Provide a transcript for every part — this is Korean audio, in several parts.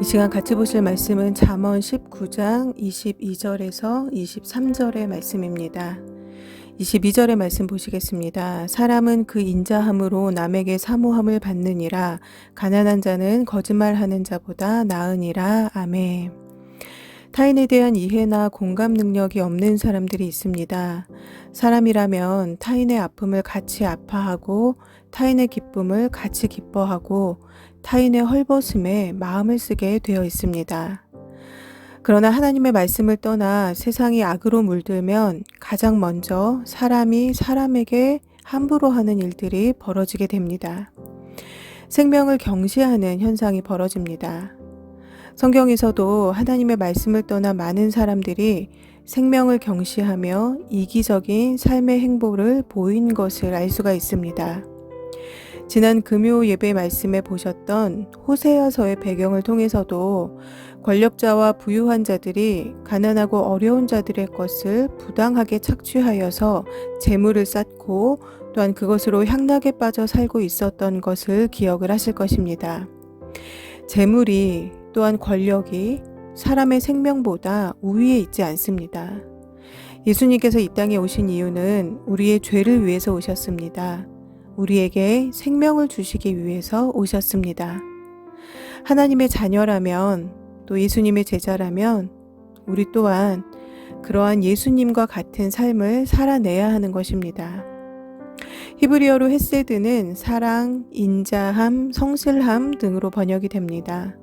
이 시간 같이 보실 말씀은 잠언 19장 22절에서 23절의 말씀입니다. 22절의 말씀 보시겠습니다. 사람은 그 인자함으로 남에게 사모함을 받느니라. 가난한 자는 거짓말하는 자보다 나으니라. 아멘. 타인에 대한 이해나 공감 능력이 없는 사람들이 있습니다. 사람이라면 타인의 아픔을 같이 아파하고 타인의 기쁨을 같이 기뻐하고 타인의 헐벗음에 마음을 쓰게 되어 있습니다. 그러나 하나님의 말씀을 떠나 세상이 악으로 물들면 가장 먼저 사람이 사람에게 함부로 하는 일들이 벌어지게 됩니다. 생명을 경시하는 현상이 벌어집니다. 성경에서도 하나님의 말씀을 떠나 많은 사람들이 생명을 경시하며 이기적인 삶의 행보를 보인 것을 알 수가 있습니다. 지난 금요 예배 말씀에 보셨던 호세아서의 배경을 통해서도 권력자와 부유한 자들이 가난하고 어려운 자들의 것을 부당하게 착취하여서 재물을 쌓고 또한 그것으로 향락에 빠져 살고 있었던 것을 기억을 하실 것입니다. 재물이 또한 권력이 사람의 생명보다 우위에 있지 않습니다. 예수님께서 이 땅에 오신 이유는 우리의 죄를 위해서 오셨습니다. 우리에게 생명을 주시기 위해서 오셨습니다. 하나님의 자녀라면 또 예수님의 제자라면 우리 또한 그러한 예수님과 같은 삶을 살아내야 하는 것입니다. 히브리어로 헤세드는 사랑, 인자함, 성실함 등으로 번역이 됩니다.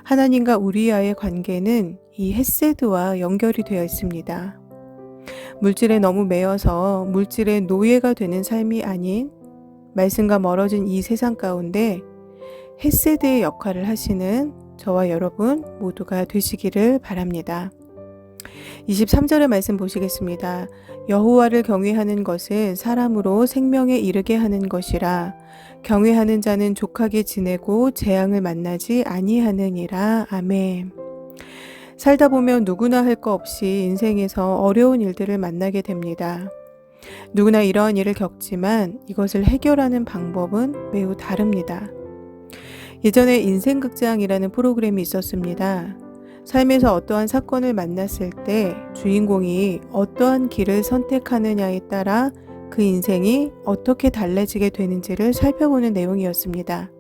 하나님과 우리와의 관계는 이 헤세드와 연결이 되어 있습니다. 물질에 너무 매여서 물질의 노예가 되는 삶이 아닌 말씀과 멀어진 이 세상 가운데 헤세드의 역할을 하시는 저와 여러분 모두가 되시기를 바랍니다. 23절의 말씀 보시겠습니다. 여호와를 경외하는 것은 사람으로 생명에 이르게 하는 것이라. 경외하는 자는 족하게 지내고 재앙을 만나지 아니하느니라. 아멘. 살다 보면 누구나 할 거 없이 인생에서 어려운 일들을 만나게 됩니다. 누구나 이러한 일을 겪지만 이것을 해결하는 방법은 매우 다릅니다. 예전에 인생극장이라는 프로그램이 있었습니다. 삶에서 어떠한 사건을 만났을 때 주인공이 어떠한 길을 선택하느냐에 따라 그 인생이 어떻게 달라지게 되는지를 살펴보는 내용이었습니다.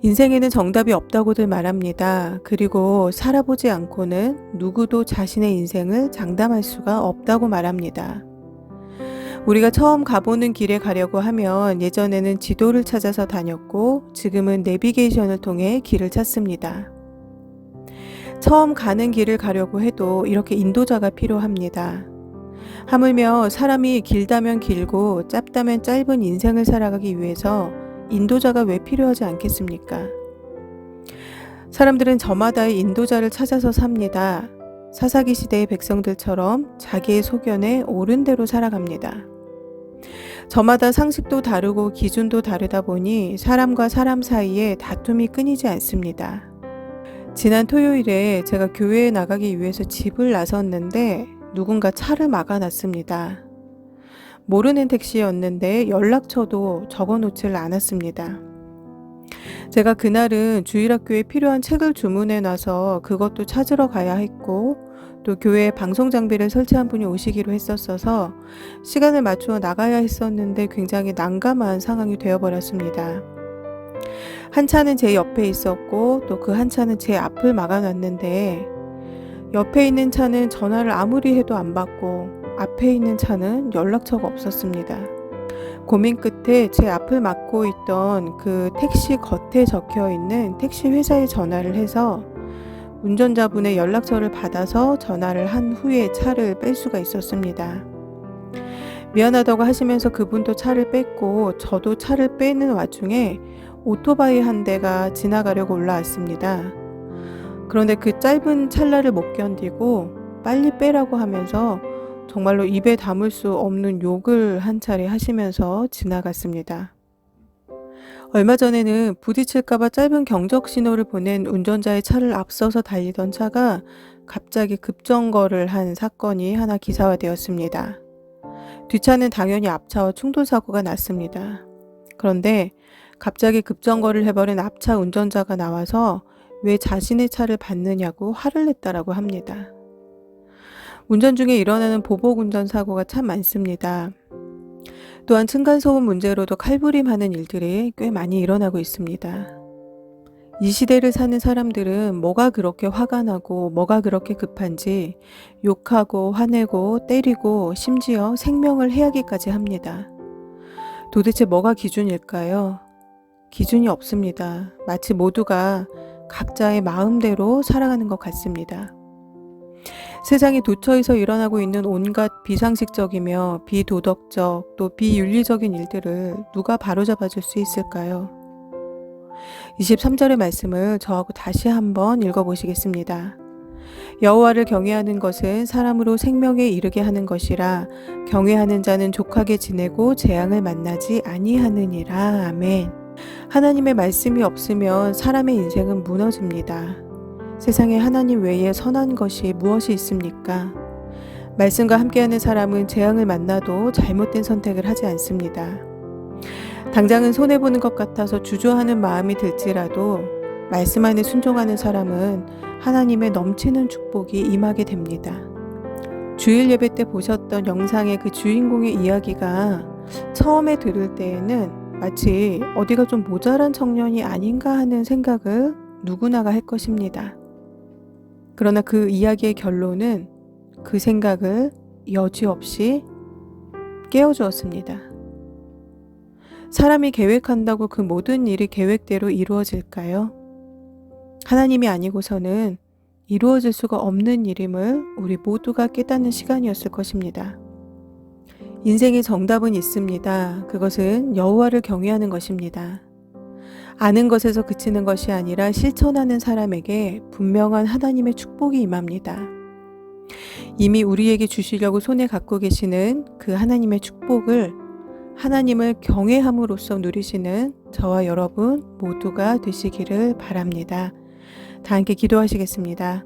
인생에는 정답이 없다고들 말합니다. 그리고 살아보지 않고는 누구도 자신의 인생을 장담할 수가 없다고 말합니다. 우리가 처음 가보는 길에 가려고 하면 예전에는 지도를 찾아서 다녔고 지금은 내비게이션을 통해 길을 찾습니다. 처음 가는 길을 가려고 해도 이렇게 인도자가 필요합니다. 하물며 사람이 길다면 길고 짧다면 짧은 인생을 살아가기 위해서 인도자가 왜 필요하지 않겠습니까? 사람들은 저마다의 인도자를 찾아서 삽니다. 사사기 시대의 백성들처럼 자기의 소견에 옳은 대로 살아갑니다. 저마다 상식도 다르고 기준도 다르다 보니 사람과 사람 사이에 다툼이 끊이지 않습니다. 지난 토요일에 제가 교회에 나가기 위해서 집을 나섰는데 누군가 차를 막아놨습니다. 모르는 택시였는데 연락처도 적어놓질 않았습니다. 제가 그날은 주일학교에 필요한 책을 주문해 놔서 그것도 찾으러 가야 했고 또 교회에 방송 장비를 설치한 분이 오시기로 했었어서 시간을 맞추어 나가야 했었는데 굉장히 난감한 상황이 되어버렸습니다. 한 차는 제 옆에 있었고 또 그 한 차는 제 앞을 막아놨는데 옆에 있는 차는 전화를 아무리 해도 안 받고 앞에 있는 차는 연락처가 없었습니다. 고민 끝에 제 앞을 막고 있던 그 택시 겉에 적혀 있는 택시 회사에 전화를 해서 운전자분의 연락처를 받아서 전화를 한 후에 차를 뺄 수가 있었습니다. 미안하다고 하시면서 그분도 차를 뺐고 저도 차를 빼는 와중에 오토바이 한 대가 지나가려고 올라왔습니다. 그런데 그 짧은 찰나를 못 견디고 빨리 빼라고 하면서 정말로 입에 담을 수 없는 욕을 한 차례 하시면서 지나갔습니다. 얼마 전에는 부딪힐까봐 짧은 경적 신호를 보낸 운전자의 차를 앞서서 달리던 차가 갑자기 급정거를 한 사건이 하나 기사화되었습니다. 뒷차는 당연히 앞차와 충돌 사고가 났습니다. 그런데 갑자기 급정거를 해버린 앞차 운전자가 나와서 왜 자신의 차를 받느냐고 화를 냈다라고 합니다. 운전 중에 일어나는 보복 운전 사고가 참 많습니다. 또한 층간소음 문제로도 칼부림하는 일들이 꽤 많이 일어나고 있습니다. 이 시대를 사는 사람들은 뭐가 그렇게 화가 나고 뭐가 그렇게 급한지 욕하고 화내고 때리고 심지어 생명을 해하기까지 합니다. 도대체 뭐가 기준일까요? 기준이 없습니다. 마치 모두가 각자의 마음대로 살아가는 것 같습니다. 세상에 도처에서 일어나고 있는 온갖 비상식적이며 비도덕적 또 비윤리적인 일들을 누가 바로잡아 줄 수 있을까요? 23절의 말씀을 저하고 다시 한번 읽어보시겠습니다. 여호와를 경외하는 것은 사람으로 생명에 이르게 하는 것이라 경외하는 자는 족하게 지내고 재앙을 만나지 아니하느니라. 아멘. 하나님의 말씀이 없으면 사람의 인생은 무너집니다. 세상에 하나님 외에 선한 것이 무엇이 있습니까? 말씀과 함께하는 사람은 재앙을 만나도 잘못된 선택을 하지 않습니다. 당장은 손해보는 것 같아서 주저하는 마음이 들지라도 말씀 안에 순종하는 사람은 하나님의 넘치는 축복이 임하게 됩니다. 주일 예배 때 보셨던 영상의 그 주인공의 이야기가 처음에 들을 때에는 마치 어디가 좀 모자란 청년이 아닌가 하는 생각을 누구나가 할 것입니다. 그러나 그 이야기의 결론은 그 생각을 여지없이 깨워주었습니다. 사람이 계획한다고 그 모든 일이 계획대로 이루어질까요? 하나님이 아니고서는 이루어질 수가 없는 일임을 우리 모두가 깨닫는 시간이었을 것입니다. 인생의 정답은 있습니다. 그것은 여호와를 경외하는 것입니다. 아는 것에서 그치는 것이 아니라 실천하는 사람에게 분명한 하나님의 축복이 임합니다. 이미 우리에게 주시려고 손에 갖고 계시는 그 하나님의 축복을 하나님을 경외함으로써 누리시는 저와 여러분 모두가 되시기를 바랍니다. 다 함께 기도하시겠습니다.